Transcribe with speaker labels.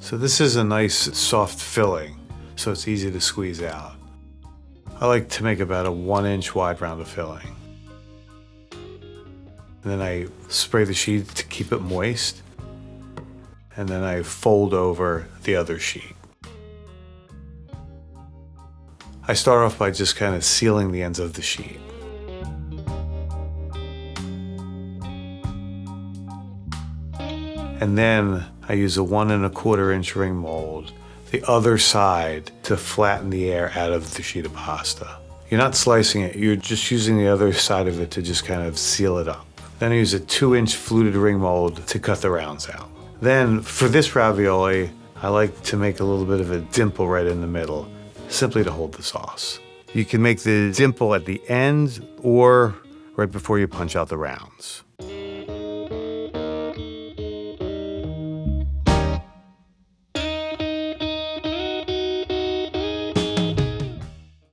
Speaker 1: So this is a nice soft filling, so it's easy to squeeze out. I like to make about a 1-inch wide round of filling. And then I spray the sheet to keep it moist. And then I fold over the other sheet. I start off by just kind of sealing the ends of the sheet. And then I use a 1 1/4 inch ring mold, the other side to flatten the air out of the sheet of pasta. You're not slicing it, you're just using the other side of it to just kind of seal it up. Then I use a 2-inch fluted ring mold to cut the rounds out. Then for this ravioli, I like to make a little bit of a dimple right in the middle, simply to hold the sauce. You can make the dimple at the end or right before you punch out the rounds.